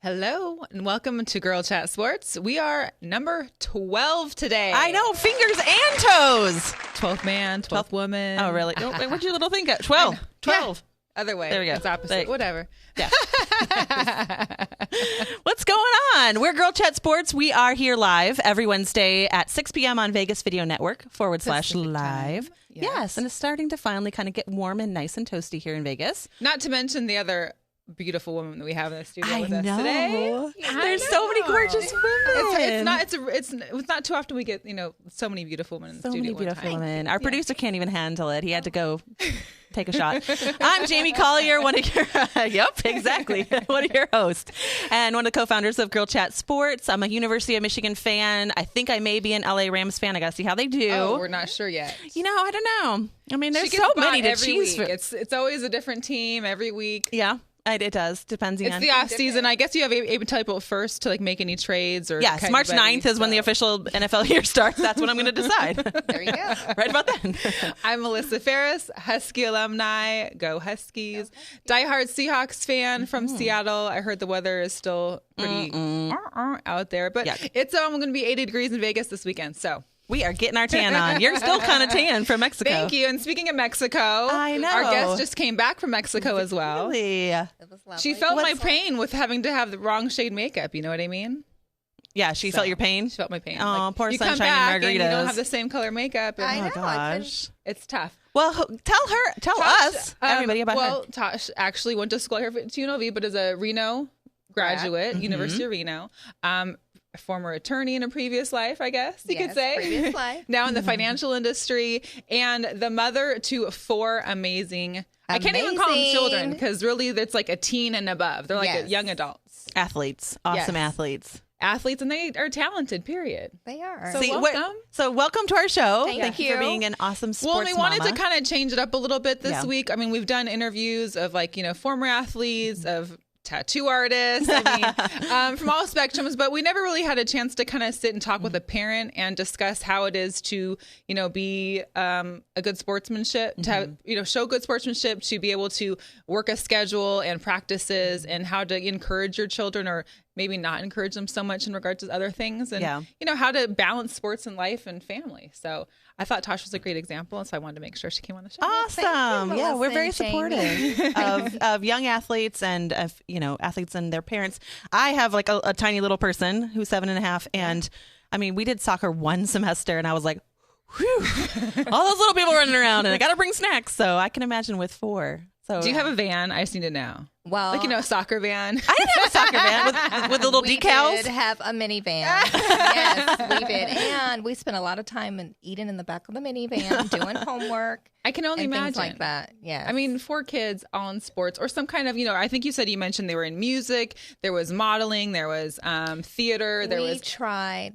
Hello and welcome to Girl Chat Sports. We are number 12 today. I know, fingers and toes. 12th man, 12th woman. Oh, really? What'd your little thing go? 12. 12. Yeah. Other way. There we go. It's opposite. Whatever. Yeah. What's going on? We're Girl Chat Sports. We are here live every Wednesday at 6 p.m. on Vegas Video Network /live. Yes, and it's starting to finally kind of get warm and nice and toasty here in Vegas. Not to mention the other beautiful woman that we have in the studio with us today. There's so many gorgeous women. It's not too often we get so many beautiful women in the studio. So many beautiful women. Our producer can't even handle it. He had to go take a shot. I'm Jamie Collier, one of your one of your hosts, and one of the co-founders of Girl Chat Sports. I'm a University of Michigan fan. I think I may be an LA Rams fan. I got to see how they do. Oh, we're not sure yet. I don't know. I mean, there's so many to choose from. It's always a different team every week. Yeah. It does, depending on... It's the off season. I guess you have able to type first to make any trades or... Yes, March 9th is when the official NFL year starts. That's when I'm going to decide. There you go. Right about then. I'm Melissa Ferris, Husky alumni. Go Huskies. Diehard Seahawks fan from Seattle. I heard the weather is still pretty out there. But it's going to be 80 degrees in Vegas this weekend, so... We are getting our tan on. You're still kind of tan from Mexico. Thank you. And speaking of Mexico, I know. Our guest just came back from Mexico as well. Really? It was lovely. She felt my pain with having to have the wrong shade makeup. You know what I mean? Yeah, she felt your pain? She felt my pain. Oh, poor you Sunshine come back and Margaritas. And you don't have the same color makeup. And, I know. Gosh. It's tough. Well, tell us, everybody about her. Well, Tosh actually went to school here at UNLV, but is a Reno graduate, University of Reno. A former attorney in a previous life, I guess you could say. Previous life. Now in the financial industry, and the mother to 4 amazing. I can't even call them children because really it's like a teen and above. They're like young adults. Athletes. Awesome athletes. Athletes, and they are talented, period. They are. So welcome to our show. Thank you for being an awesome sports Well, we wanted mama. to kind of change it up a little bit this week. I mean, we've done interviews of former athletes, of tattoo artists, from all spectrums, but we never really had a chance to kind of sit and talk with a parent and discuss how it is to, be a good sportsmanship, to have, show good sportsmanship, to be able to work a schedule and practices, and how to encourage your children or maybe not encourage them so much in regards to other things, and how to balance sports and life and family. So I thought Tosh was a great example, and so I wanted to make sure she came on the show. Awesome. Yeah, we're very supportive of young athletes and of, athletes and their parents. I have like a tiny little person who's 7.5. And I mean, we did soccer one semester and I was like, whew, all those little people running around and I got to bring snacks. So I can imagine with 4. So do you have a van? I just need to know. Well, a soccer van. I didn't have a soccer van with the little decals. We did have a minivan. Yes, we did. And we spent a lot of time eating in the back of the minivan, doing homework. I can only imagine. Things like that. Yeah. I mean, 4 kids all in sports or some kind of, I think you mentioned they were in music. There was modeling. There was theater. We tried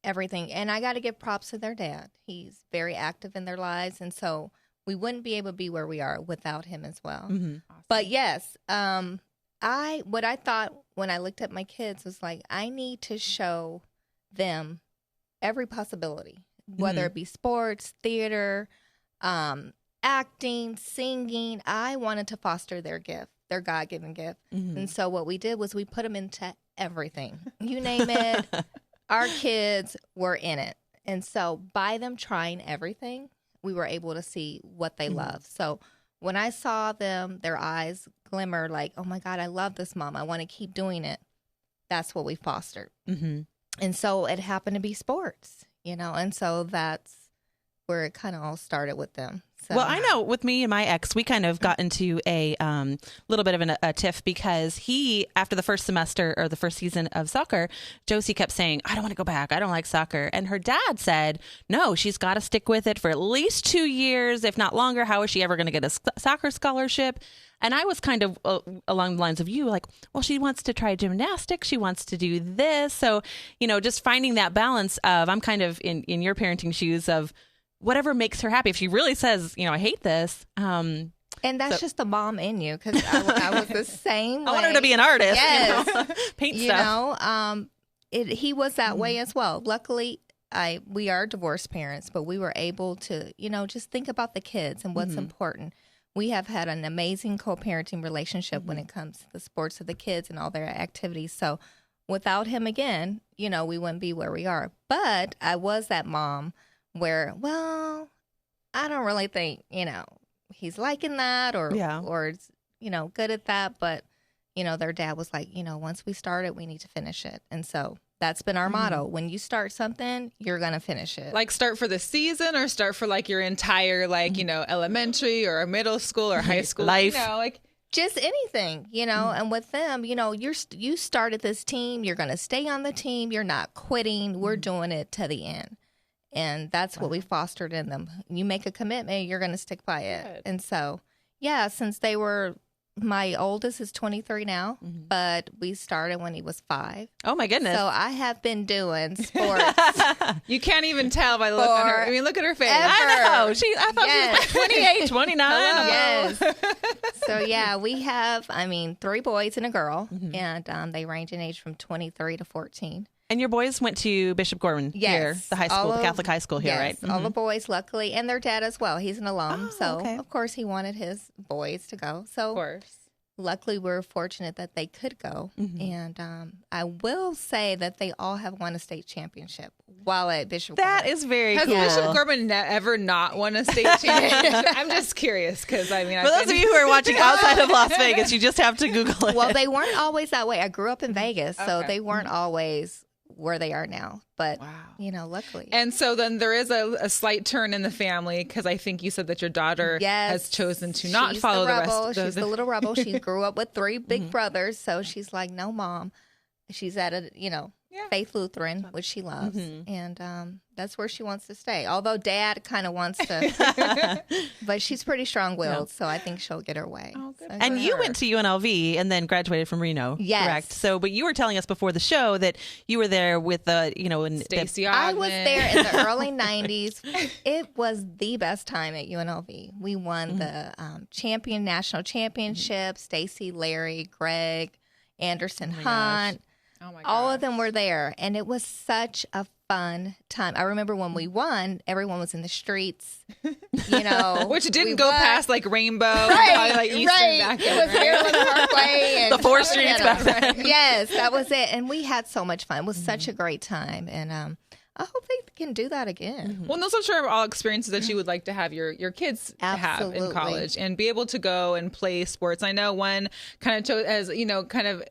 everything. And I got to give props to their dad. He's very active in their lives. And so we wouldn't be able to be where we are without him as well. Mm-hmm. Awesome. But yes, what I thought when I looked at my kids was like, I need to show them every possibility, whether it be sports, theater, acting, singing. I wanted to foster their gift, their God-given gift. Mm-hmm. And so what we did was we put them into everything. You name it, our kids were in it. And so by them trying everything, we were able to see what they love. So when I saw them, their eyes glimmer like, oh my God, I love this, Mom. I want to keep doing it. That's what we fostered. Mm-hmm. And so it happened to be sports, and so that's where it kind of all started with them. So. Well, I know with me and my ex, we kind of got into a little bit of a tiff because he, after the first semester or the first season of soccer, Josie kept saying, I don't want to go back. I don't like soccer. And her dad said, no, she's got to stick with it for at least 2 years, if not longer. How is she ever going to get a soccer scholarship? And I was kind of along the lines of you, like, well, she wants to try gymnastics. She wants to do this. So, just finding that balance of, I'm kind of in your parenting shoes of, whatever makes her happy. If she really says, I hate this. And that's just the mom in you, because I was the same way. I want her to be an artist. Yes. Paint stuff. He was that way as well. Luckily, we are divorced parents, but we were able to, just think about the kids and what's important. we have had an amazing co-parenting relationship when it comes to the sports of the kids and all their activities. So without him, again, we wouldn't be where we are. But I was that mom where, well, I don't really think, he's liking that or good at that. But, their dad was like, once we start it, we need to finish it. And so that's been our motto. When you start something, you're going to finish it. Like start for the season or start for like your entire, like, elementary or middle school or high school life. Just anything, and with them, you started this team. You're going to stay on the team. You're not quitting. We're doing it to the end. And that's what we fostered in them. You make a commitment, you're going to stick by it. Good. And so, since they were, my oldest is 23 now, but we started when he was 5. Oh, my goodness. So I have been doing sports. You can't even tell by the look on her. I mean, look at her face. I know. I thought she was 28, 29. Yes. So, we have, 3 boys and a girl, and they range in age from 23 to 14. And your boys went to Bishop Gorman here, the high school, the Catholic high school here, right? All the boys, luckily, and their dad as well. He's an alum, of course, he wanted his boys to go. So, of course. Luckily, we're fortunate that they could go. And I will say that they all have won a state championship while at Bishop Gorman. That is very cool. Has Bishop Gorman ever not won a state championship? I'm just curious because, for those of you who are watching outside of Las Vegas, you just have to Google it. Well, they weren't always that way. I grew up in Vegas, so they weren't always where they are now, but luckily. And so then there is a slight turn in the family because I think you said that your daughter has chosen to not follow the rest of those. She's the little rebel. She grew up with 3 big brothers, so she's like, no, Mom. She's at a Faith Lutheran, which she loves, and that's where she wants to stay. Although Dad kind of wants to, but she's pretty strong-willed, so I think she'll get her way. Oh, good. So and you went to UNLV and then graduated from Reno, correct? So, but you were telling us before the show that you were there with Stacey I was there in the early 90s. It was the best time at UNLV. We won the national championship. Stacey, Larry, Greg, Anderson, Hunt. Oh my all of them were there, and it was such a fun time. I remember when we won, everyone was in the streets, which didn't go past like Rainbow, right? Probably, like Eastern back then. It was Maryland Parkway, and the 4 streets back then. Yes, that was it, and we had so much fun. It was such a great time, and I hope they can do that again. Well, those I'm sure are all experiences that you would like to have your kids have in college and be able to go and play sports. I know one kind of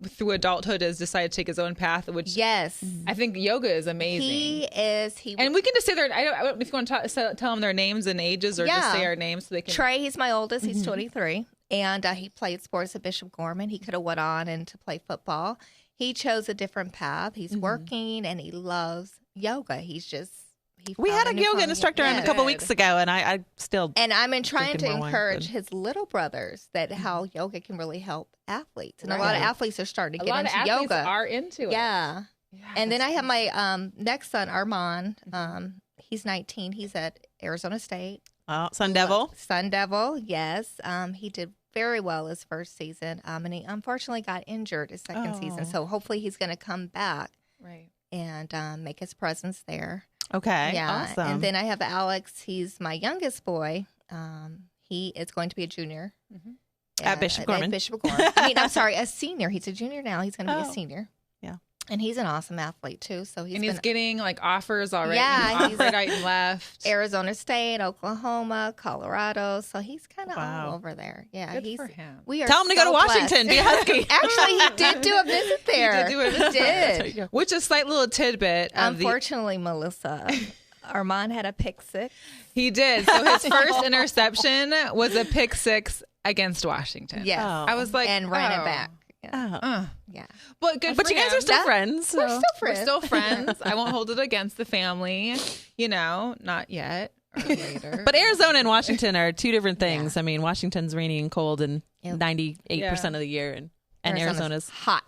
through adulthood has decided to take his own path, which I think yoga is amazing. He is. And we can just say I don't know if you want to tell them their names and ages or just say our names so they can. Trey, he's my oldest. He's 23. And he played sports at Bishop Gorman. He could have went on and to play football. He chose a different path. He's working and he loves yoga. We had a yoga instructor on a couple weeks ago, and I still. And I'm trying to encourage his little brothers that how yoga can really help athletes, and a lot of athletes are starting to get into yoga. A lot of athletes are into it. Yeah. And then I have my next son, Armand. He's 19. He's at Arizona State. Oh, Sun Devil. Sun Devil, yes. He did very well his first season, and he unfortunately got injured his second season. So hopefully he's going to come back, and make his presence there. Okay. Yeah. Awesome. And then I have Alex. He's my youngest boy. He is going to be a junior at Bishop Gorman. I'm sorry, a senior. He's a junior now. He's going to be a senior. Yeah. And he's an awesome athlete too. So he's getting like offers already. Yeah, he's right and left. Arizona State, Oklahoma, Colorado. So he's kind of all over there. Yeah, good for him. Tell him to go to Washington. Be a Husky. Actually, he did do a visit there. He did. Which is a slight little tidbit. Unfortunately, Melissa, Armand had a pick 6. He did. So his first interception was a pick 6 against Washington. Yes. I was like, and ran it back. Yeah. Yeah. But good but for you guys him. are still friends. So. We're still friends. I won't hold it against the family. Not yet or later. But Arizona and Washington are 2 different things. I mean, Washington's rainy and cold and 98% of the year, and Arizona's hot.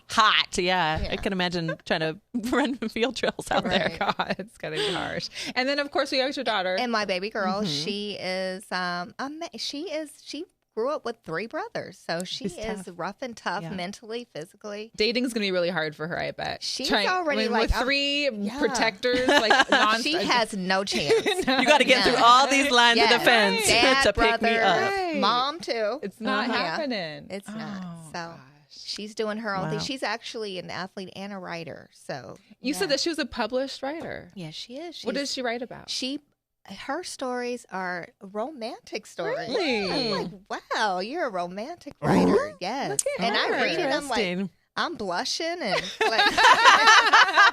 Yeah. I can imagine trying to run field trails out there. God, it's gonna be harsh. And then of course we have your daughter and my baby girl. She is she grew up with 3 brothers. So she She's is tough. rough and tough mentally, phically. Dating's going to be really hard for her, I bet. She's already with 3 protectors, like she has no chance. You got to get through all these lines of defense Dad, to pick me brother, up. mom too. It's not happening. It's not. Oh, So gosh. she's doing her own thing. Wow. She's actually an athlete and a writer. So You said that she was a published writer. Yeah, she is. What does she write about? Her stories are romantic stories. Really? I'm like, wow, you're a romantic writer. Yes. Look at And I her. read it, I'm like, Interesting. I'm blushing and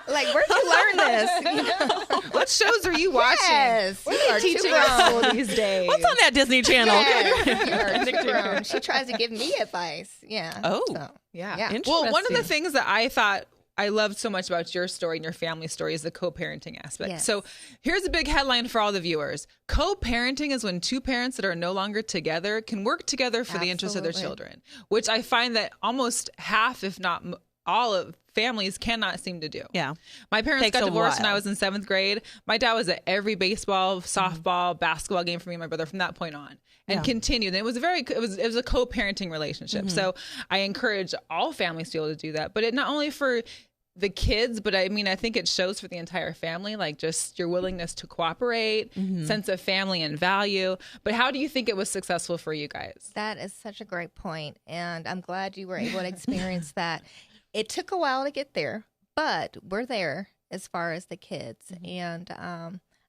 like where'd you learn this? You know? What shows are you watching? Yes, What you are are they too teaching at grown. school these days? What's on that Disney Channel? Yes, you are too grown. She tries to give me advice. Yeah. Oh. So, Yeah. Yeah. Well, one of the Interesting. things that I thought I loved so much about your story and your family story is the co-parenting aspect. Yes. So here's a big headline for all the viewers. Co-parenting is when 2 parents that are no longer together can work together for the interest of their Absolutely. children, which I find that almost half, if not all of families cannot seem to do. Yeah. My parents Takes got a divorced when while. I was in 7th grade. My dad was at every baseball, softball, basketball game for me and my brother from that point on, and continued. And it was it was a co-parenting relationship. So I encourage all families to be able to do that, but it not only for the kids, but I mean, I think it shows for the entire family, like just your willingness to cooperate, sense of family and value. But how do you think it was successful for you guys? that is such a great point, and I'm glad you were able to experience that. It took a while to get there, but we're there as far as the kids. And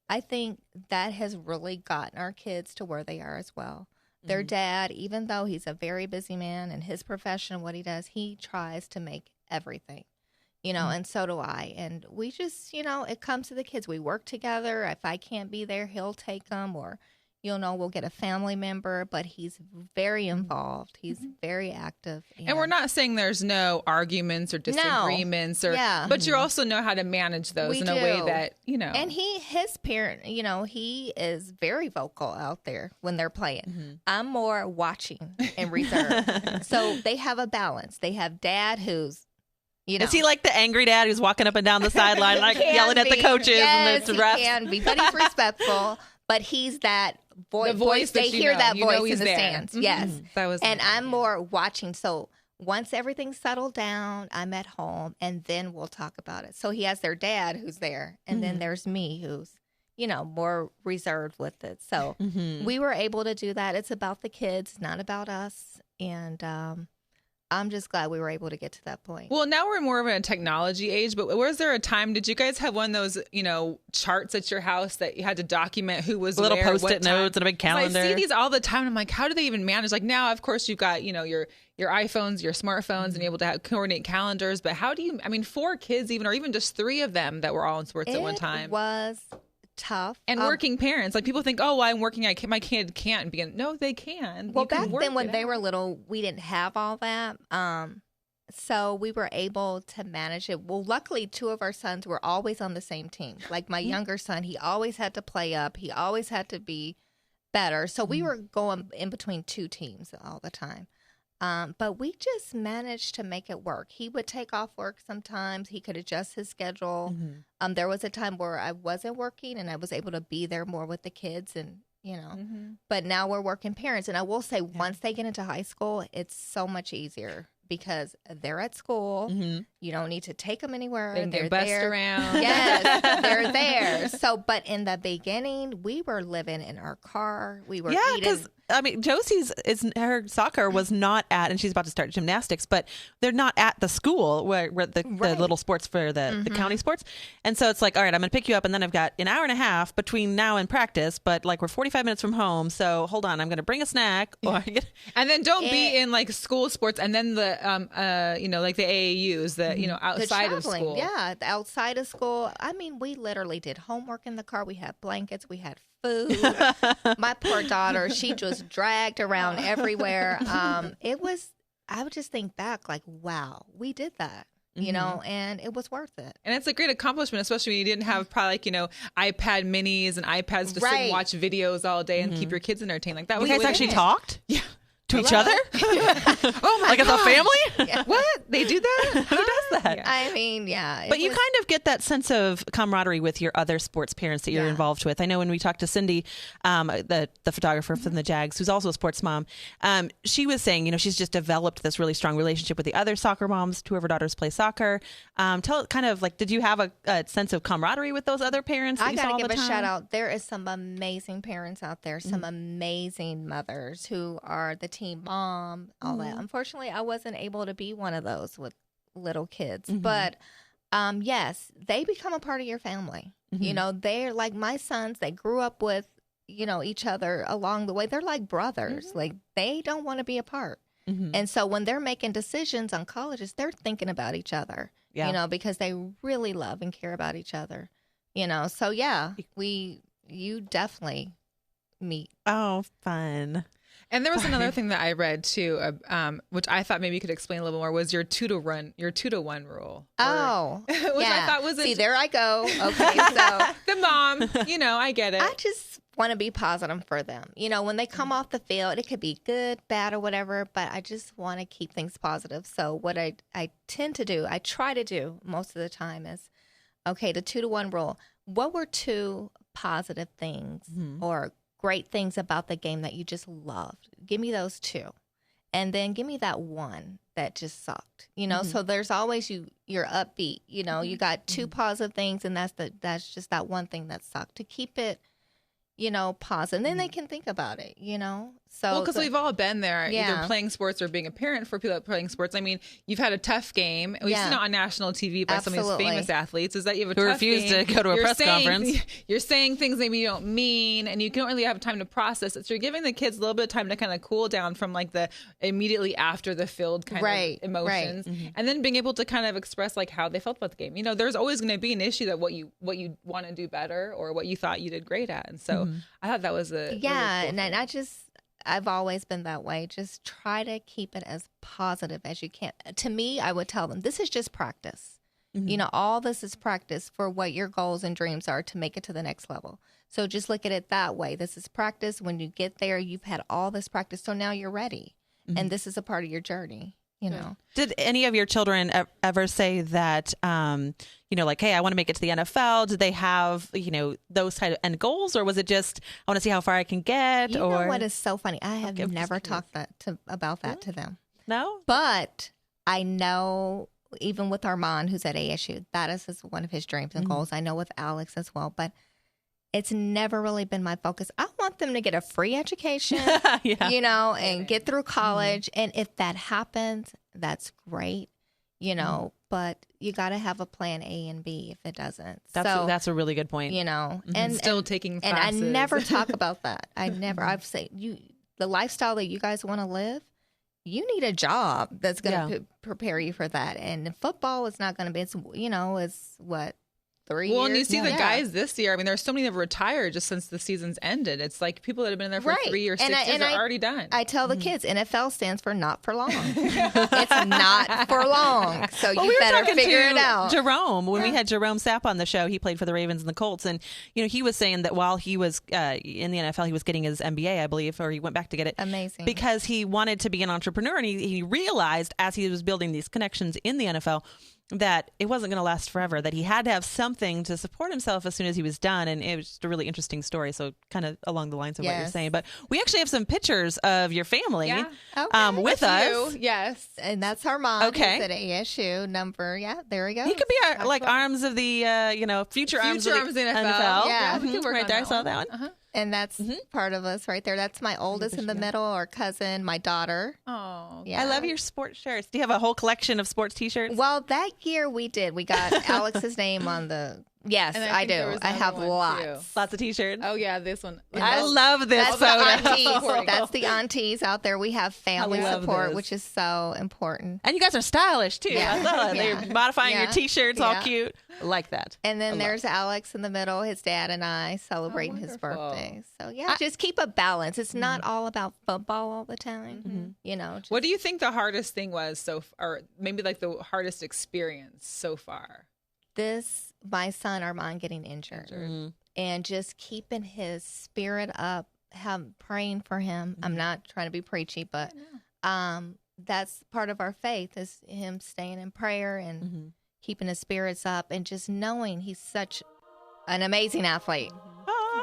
I think that has really gotten our kids to where they are as well. Their dad, even though he's a very busy man in his profession, what he does, he tries to make everything, you know, and so do I. And we just, you know, it comes to the kids. We work together. If I can't be there, he'll take them, or you'll know, we'll get a family member, but he's very involved. He's very active. And we're not saying there's no arguments or disagreements, but you also know how to manage those We in a way do. that, you know. And his parent, you know, he is very vocal out there when they're playing. I'm more watching and reserved. So they have a balance. They have dad who's, you know. Is he like the angry dad who's walking up and down the sideline, like yelling at the coaches and the refs? He can be, but he's respectful. But he's that voice. that They you hear know. that You know voice he's in the there. stands. Yes. That was And I'm more watching. So once everything's settled down, I'm at home, and then we'll talk about it. So he has their dad who's there, and then there's me who's, you know, more reserved with it. So we were able to do that. It's about the kids, not about us. And I'm just glad we were able to get to that point. Well, now we're more of a technology age, but was there a time, did you guys have one of those, you know, charts at your house that you had to document who was Little where, Post-it what time? notes and a big 'Cause calendar. I see these all the time. I'm like, how do they even manage? Like now, of course, you've got, you know, your iPhones, your smartphones, and you're able to coordinate calendars. But how do you, I mean, 4 kids even, or even just 3 of them that were all in sports at one time. It was tough. And working parents, like people think, oh, well, I'm working. My kid can't be. No, they can. Well, You can back work then when it they out. were little, we didn't have all that. So we were able to manage it. Well, luckily, 2 of our sons were always on the same team. Like my younger son, he always had to play up. He always had to be better. So we were going in between 2 teams all the time. But we just managed to make it work. He would take off work sometimes. He could adjust his schedule. There was a time where I wasn't working and I was able to be there more with the kids and, you know. But now we're working parents. And I will say once they get into high school, it's so much easier because they're at school. You don't need to take them anywhere. They can They're get bussed there. around. Yes, they're there. So, but in the beginning, we were living in our car. We were Yeah, eating. because I mean, Josie's her soccer was not at, and she's about to start gymnastics, but they're not at the school where the little sports for the county sports. And so it's like, all right, I'm going to pick you up, and then I've got an hour and a half between now and practice, but like we're 45 minutes from home, so hold on, I'm going to bring a snack, or And then don't be in like school sports, and then the you know, like the AAUs, the you know, outside of traveling, school. Yeah, outside of school. I mean, we literally did homework in the car. We had blankets. We had food. My poor daughter, she just dragged around everywhere. It was, I would just think back like, wow, we did that, you know, and it was worth it. And it's a great accomplishment, especially when you didn't have probably like, you know, iPad minis and iPads to sit and watch videos all day and keep your kids entertained. Like that was you guys actually talked Yeah. to To each other? Oh my like God. as a family? What? They do that? Who does that? Yeah. I mean, yeah. But you kind of get that sense of camaraderie with your other sports parents that you're involved with. I know when we talked to Cindy, the photographer from the Jags, who's also a sports mom, she was saying, you know, she's just developed this really strong relationship with the other soccer moms. Two of her daughters play soccer. Tell kind of like, did you have a sense of camaraderie with those other parents? That I got to give a time? shout out. There is some amazing parents out there, some amazing mothers who are the team mom, all that. Unfortunately, I wasn't able to be one of those with little kids, but yes, they become a part of your family. You know, they're like my sons. They grew up with, you know, each other along the way. They're like brothers. Like they don't want to be apart. And so when they're making decisions on colleges, they're thinking about each other, you know, because they really love and care about each other, you know. So yeah, you definitely meet. Oh, fun. And there was another thing that I read too, which I thought maybe you could explain a little more, was your 2-to-1 rule. Oh, which yeah. I thought was See, there I go. Okay, so the mom, you know, I get it. I just want to be positive for them. You know, when they come off the field, it could be good, bad, or whatever, but I just want to keep things positive. So what I tend to do, I try to do most of the time is, okay, the 2-to-1 rule. What were 2 positive things or great things about the game that you just loved? Give me those 2. And then give me that 1 that just sucked. You know, so there's always you're upbeat. You know, you got 2 positive things, and that's just that 1 thing that sucked. To keep it, you know, positive. And then they can think about it, you know. So because we've all been there, Yeah. either playing sports or being a parent for people that are playing sports. I mean, you've had a tough game. We've seen it on national TV by some of these Absolutely. famous athletes. Is that you have a Who tough refused game, to go to a you're press conference. You're saying things maybe you don't mean, and you don't really have time to process it. So you're giving the kids a little bit of time to kind of cool down from like the immediately after the field kind of emotions, and then being able to kind of express like how they felt about the game. You know, there's always going to be an issue that what you want to do better or what you thought you did great at, and so I thought that was a really cool and thing. I've always been that way. Just try to keep it as positive as you can. To me, I would tell them, this is just practice. You know, all this is practice for what your goals and dreams are to make it to the next level. So just look at it that way. This is practice. When you get there, you've had all this practice. So now you're ready. And this is a part of your journey, you know. Did any of your children ever say that, you know, like, hey, I want to make it to the NFL? Did they have, you know, those kind of end goals? Or was it just, I want to see how far I can get? You know what is so funny? I have never talked about that to them. No? But I know, even with Armand, who's at ASU, that is one of his dreams and goals. I know with Alex as well. But it's never really been my focus. I want them to get a free education, you know, and get through college. And if that happens, that's great, you know, but you got to have a plan A and B if it doesn't. That's a really good point. You know, and still taking classes. And I never talk about that. I've said, the lifestyle that you guys want to live, you need a job that's going to prepare you for that. And football is not going to be, it's what? 3 years. Well, and you see the guys this year. I mean, there's so many that have retired just since the season's ended. It's like people that have been there for 3 or 6 years are already done. I tell the kids, NFL stands for not for long. It's not for long. So you better figure it out. Jerome, when we had Jerome Sapp on the show, he played for the Ravens and the Colts. And, you know, he was saying that while he was in the NFL, he was getting his MBA, I believe, or he went back to get it. Amazing. Because he wanted to be an entrepreneur. And he realized as he was building these connections in the NFL that it wasn't going to last forever, that he had to have something to support himself as soon as he was done. And it was just a really interesting story. So kind of along the lines of what you're saying. But we actually have some pictures of your family with us. You. Yes. And that's Armand. Okay. He's at ASU number. Yeah, there we go. He could be our arms of the, future arms of the NFL. Yeah. We can work right on there. I that saw one. that one. And that's part of us right there. That's my oldest in the middle, or cousin, my daughter. Oh, yeah. I love your sports shirts. Do you have a whole collection of sports T-shirts? Well, that year we did. We got Alex's name on the. Yes, I do. I have lots. Lots of T-shirts. Oh, yeah, this one. I love this That's photo. the aunties. That's the aunties out there. We have family support, this. which is so important. And you guys are stylish, too. Yeah. I love it. Yeah. They're modifying your T-shirts, all Yeah. cute. I like that. And then there's Alex in the middle, his dad and I celebrating his birthday. So, just keep a balance. It's not all about football all the time. You know. What do you think the hardest thing was or maybe like the hardest experience so far? My son Armand getting injured and just keeping his spirit up, praying for him. I'm not trying to be preachy, but that's part of our faith is him staying in prayer and keeping his spirits up and just knowing he's such an amazing athlete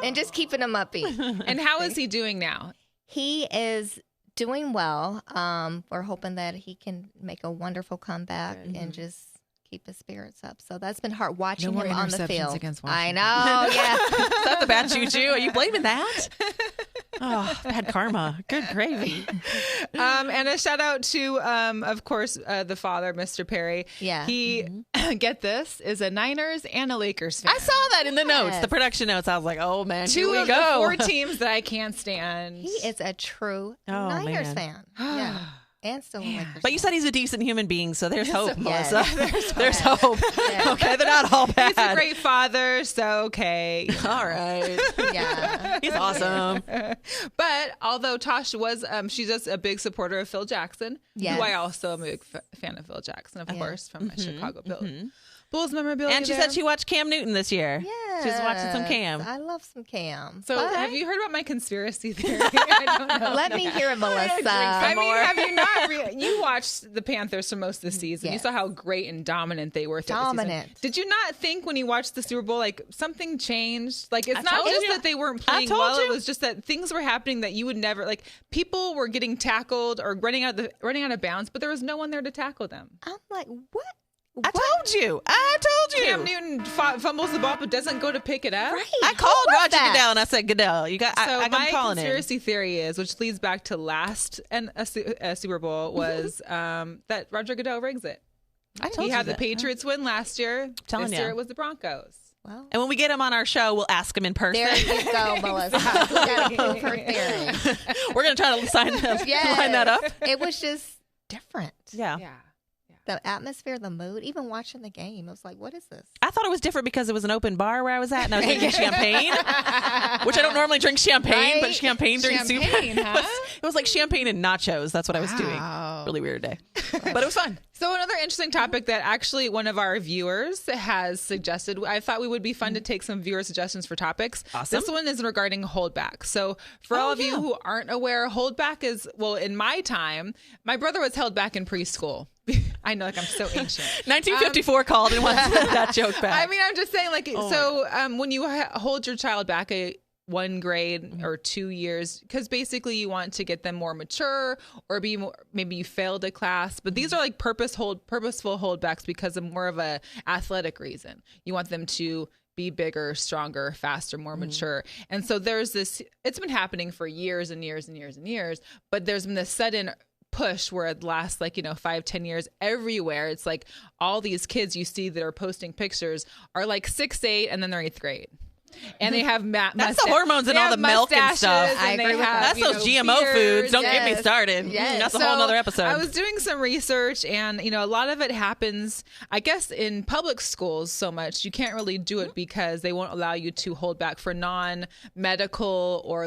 and just keeping him upbeat. And how is he doing now? He is doing well. We're hoping that he can make a wonderful comeback and just keep his spirits up. So that's been hard watching him on the field. I know, yeah. Is that the bad juju? Are you blaming that? Oh, bad karma. Good gravy. And a shout out to, of course, the father, Mr. Perry. Yeah. He, get this, is a Niners and a Lakers fan. I saw that in the notes, the production notes. I was like, oh, man, Two here we of go. the 4 teams that I can't stand. He is a true Niners fan. Yeah. And still a Lakers But you fan. said he's a decent human being, so there's hope, Yes. Melissa. There's hope. Yeah. Okay, they're not all bad. He's a great father, so okay. All right. Yeah. He's awesome. But although Tosh was, she's just a big supporter of Phil Jackson, Yes. who I also am a big fan of Phil Jackson, of course, from my Chicago Bulls memorabilia. And she said she watched Cam Newton this year. Yeah. She was watching some Cam. I love some Cam. So But have you heard about my conspiracy theory? I don't know. let me hear it, Melissa. I mean, have you not? You watched the Panthers for most of the season. You Yes. saw how great and dominant they were. throughout the season. Dominant. Did you not think when you watched the Super Bowl, like something changed? Like it's not told just you. that they weren't playing told well; you. it was just that things were happening that you would never like. People were getting tackled or running out of bounds, but there was no one there to tackle them. I'm like, what? I told you. Cam Newton fumbles the ball but doesn't go to pick it up. Right. I called was Roger that? Goodell and I said, Goodell, you got. So I'm my calling conspiracy theory is, which leads back to last a Super Bowl, was that Roger Goodell rigs it. I told He you had the that. Patriots win last year. Telling This year ya. it was the Broncos. Well, And when we get him on our show, we'll ask him in person. there you go, Melissa. We got to prove her theory. We're going to try to line that up. It was just different. Yeah. Yeah. The atmosphere, the mood, even watching the game, it was like, what is this? I thought it was different because it was an open bar where I was at and I was drinking champagne, which I don't normally drink champagne, but Right? champagne during Super Champagne, huh? It was like champagne and nachos. That's what I was doing. Wow. Really weird day. But it was fun. So another interesting topic that actually one of our viewers has suggested, I thought we would be fun to take some viewer suggestions for topics. Awesome. This one is regarding holdback. So for all of you who aren't aware, holdback is, well, in my time, my brother was held back in preschool. I know, like I'm so ancient. 1954 called and wants that joke back. I mean, I'm just saying, like, when you hold your child back 1 grade or 2 years, because basically you want to get them more mature or be more, maybe you failed a class, but these are like purposeful holdbacks because of more of a athletic reason. You want them to be bigger, stronger, faster, more mature. And so there's this, it's been happening for years and years and years and years, but there's been this sudden push where it lasts 5-10 years everywhere. It's like all these kids you see that are posting pictures are like 6'8" and then they're 8th grade. And they have That's the hormones and all the milk and stuff. I agree with That's that. those GMO foods. Don't get me started. Yes. That's a whole nother episode. I was doing some research and, a lot of it happens, I guess, in public schools so much. You can't really do it because they won't allow you to hold back for non-medical or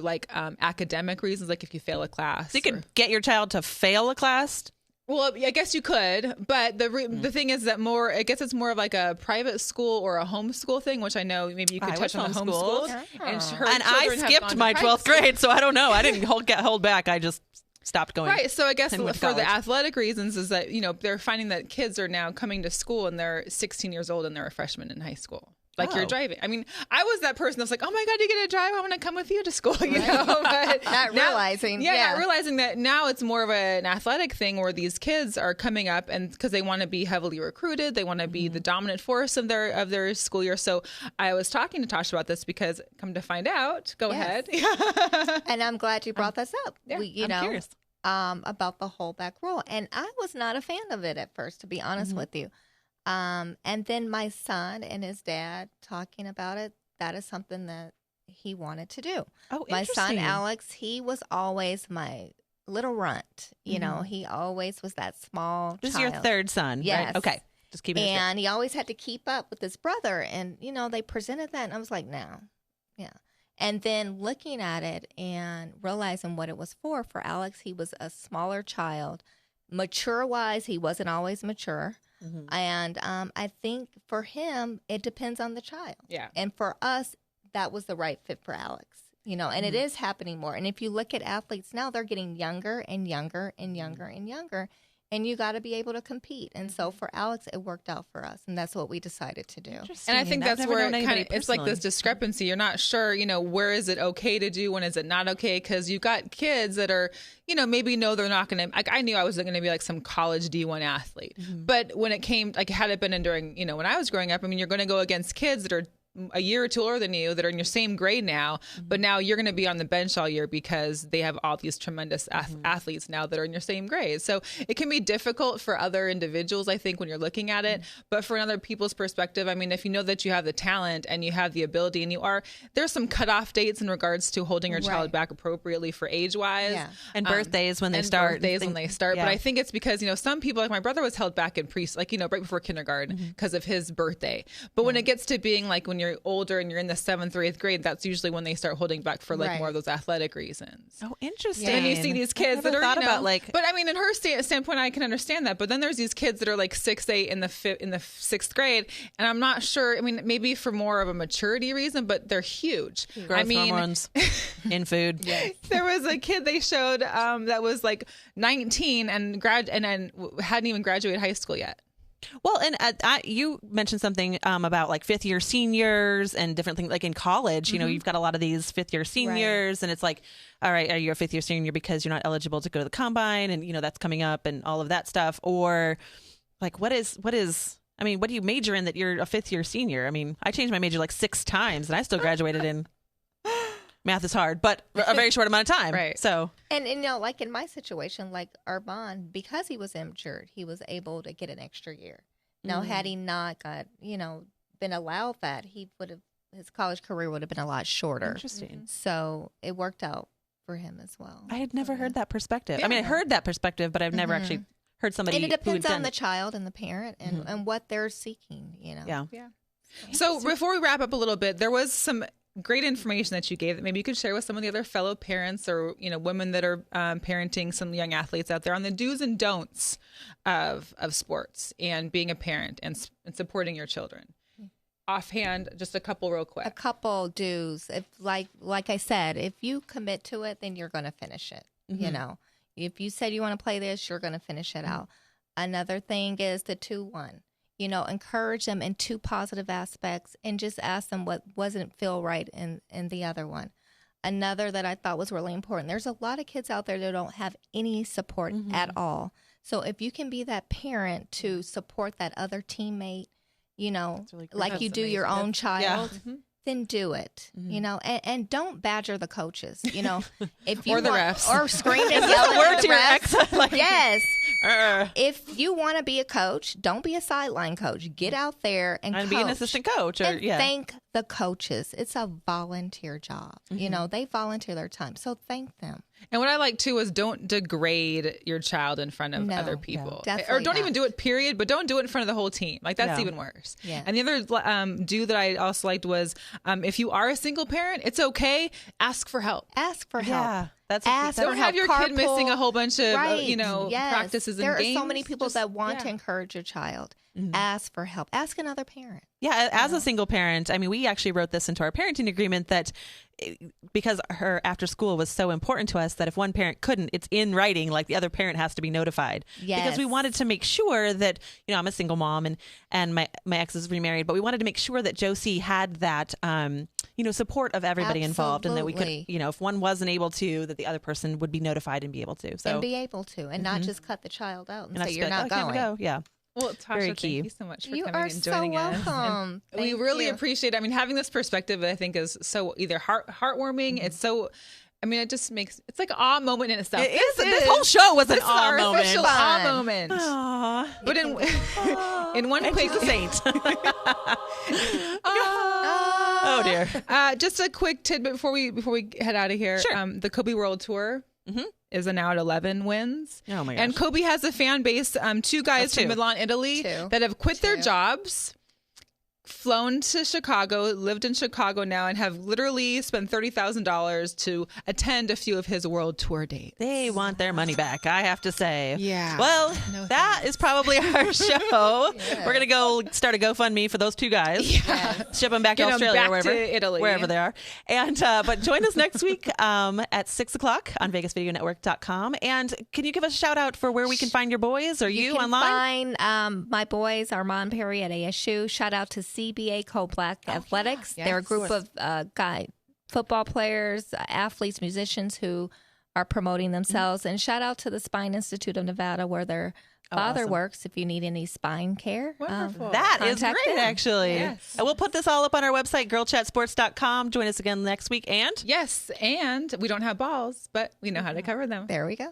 academic reasons, like if you fail a class. So you could get your child to fail a class. Well, I guess you could, but the thing is that I guess it's more of like a private school or a homeschool thing, which I know maybe you could I touch was on the homeschooled. homeschool. And I skipped my 12th grade, so I don't know. I didn't get hold back. I just stopped going. Right. So I guess and went to for the college. athletic reasons is that, they're finding that kids are now coming to school and they're 16 years old and they're a freshman in high school. Like you're driving. I mean, I was that person that's like, oh my God, you get to drive. I want to come with you to school, But Not realizing. not realizing that now it's more of an athletic thing where these kids are coming up and because they want to be heavily recruited, they want to be the dominant force of their school year. So I was talking to Tosha about this because come to find out, go ahead. And I'm glad you brought this up. Yeah, I'm curious. About the holdback rule. And I was not a fan of it at first, to be honest with you. And then my son and his dad talking about it, that is something that he wanted to do. Oh, My son, interesting. Alex, he was always my little runt. He always was that small This is child. your third son, Yes. right? Okay. Just keeping it straight. And he always had to keep up with his brother. And, they presented that, and I was like, no. Yeah. And then looking at it and realizing what it was for Alex, he was a smaller child. Mature-wise, he wasn't always mature. And I think for him, it depends on the child. Yeah. And for us, that was the right fit for Alex. and it is happening more. And if you look at athletes now, they're getting younger and younger and younger and younger. And you got to be able to compete. And so for Alex, it worked out for us. And that's what we decided to do. And I think that's where it's like this discrepancy. You're not sure, where is it okay to do? When is it not okay? Because you've got kids that are, maybe they're not going to, like, I knew I wasn't going to be like some college D1 athlete. But when it came, like, had it been during, when I was growing up, I mean, you're going to go against kids that are a year or two older than you that are in your same grade now, but now you're going to be on the bench all year because they have all these tremendous athletes now that are in your same grade. So it can be difficult for other individuals, I think, when you're looking at it. But for another people's perspective, I mean, if you know that you have the talent and you have the ability and there's some cutoff dates in regards to holding your child back appropriately for age-wise. Yeah. And birthdays when they start. But I think it's because, some people, like my brother was held back in right before kindergarten because of his birthday. But when it gets to being like when you're older and you're in the 7th or 8th grade, that's usually when they start holding back for like more of those athletic reasons. Oh, interesting. And you see these kids that are about but I mean, in her standpoint, I can understand that. But then there's these kids that are like 6'8" in the 6th grade, and I'm not sure. I mean, maybe for more of a maturity reason, but they're huge. Growth hormones in food. There was a kid they showed that was like 19 and hadn't even graduated high school yet. Well, and you mentioned something about like 5th year seniors and different things like in college, you've got a lot of these 5th year seniors and it's like, all right, are you a 5th year senior because you're not eligible to go to the combine and, that's coming up and all of that stuff? Or like, what do you major in that you're a 5th year senior? I mean, I changed my major like 6 times and I still graduated in math is hard, but a very short amount of time. Right. So, and like in my situation, like Arban, because he was injured, he was able to get an extra year. Now, had he not got, been allowed that, his college career would have been a lot shorter. Interesting. So it worked out for him as well. I had never heard that perspective. Yeah. I mean, I heard that perspective, but I've never actually heard somebody. And it depends on the child and the parent and what they're seeking, Yeah. So before we wrap up a little bit, there was some great information that you gave that maybe you could share with some of the other fellow parents or women that are parenting some young athletes out there on the do's and don'ts of sports and being a parent and supporting your children. Offhand, just a couple real quick. A couple do's. If like I said, if you commit to it, then you're going to finish it. If you said you want to play this, you're going to finish it out. Another thing is the 2-1. Encourage them in 2 positive aspects and just ask them what wasn't feel right in the other one. Another that I thought was really important, there's a lot of kids out there that don't have any support at all. So if you can be that parent to support that other teammate, really like you do amazing. Your own child, then do it, and don't badger the coaches, if you or the refs or scream and yell at the refs. Yes. If you want to be a coach, don't be a sideline coach. Get out there and coach. Be an assistant coach. And thank the coaches. It's a volunteer job. They volunteer their time. So thank them. And what I like too is don't degrade your child in front of other people, or don't even do it. Period. But don't do it in front of the whole team. Like that's even worse. Yeah. And the other do that I also liked was if you are a single parent, it's okay. Ask for help. Ask for help. Yeah. Don't have your kid missing a whole bunch of practices and there games. There are so many people that want to encourage your child. Ask for help. Ask another parent. Yeah, as a single parent, I mean, we actually wrote this into our parenting agreement that because her after school was so important to us that if one parent couldn't, it's in writing, like the other parent has to be notified. Yes. Because we wanted to make sure that, I'm a single mom and my ex is remarried, but we wanted to make sure that Josie had that, support of everybody involved and that we could, if one wasn't able to, that the other person would be notified and be able to. And be able to, and not just cut the child out and say you're not going. Go. Yeah. Well, Tosha, thank you so much for coming and joining us. You are so welcome. We really appreciate it. I mean, having this perspective, I think, is so either heartwarming. It's so, it just makes, it's like an awe moment in itself. This whole show was an awe moment. Official awe moment. Aww. But in one quick saint. Oh dear. Just a quick tidbit before we head out of here. Sure. The Kobe World Tour. Is now at 11 wins. Oh my gosh. And Kobe has a fan base, 2 guys from Milan, Italy that have quit their jobs flown to Chicago, lived in Chicago now, and have literally spent $30,000 to attend a few of his world tour dates. They want their money back, I have to say. Yeah. Well, that is probably our show. Yes. We're going to go start a GoFundMe for those two guys. Yes. Ship them back to Australia back or wherever. to Italy. Wherever they are. And but join us next week at 6 o'clock on VegasVideoNetwork.com. And can you give us a shout out for where we can find your boys or you can online? Find my boys, Armand Perry at ASU. Shout out to CBA Co-Black Athletics. Yeah. They're a group of football players, athletes, musicians who are promoting themselves. And shout out to the Spine Institute of Nevada, where their father awesome. works. If you need any spine care, Wonderful. That is contact great, them. actually. Yes. And we'll put this all up on our website, girlchatsports.com. Join us again next week. And Yes, and we don't have balls, but we know how to cover them. There we go.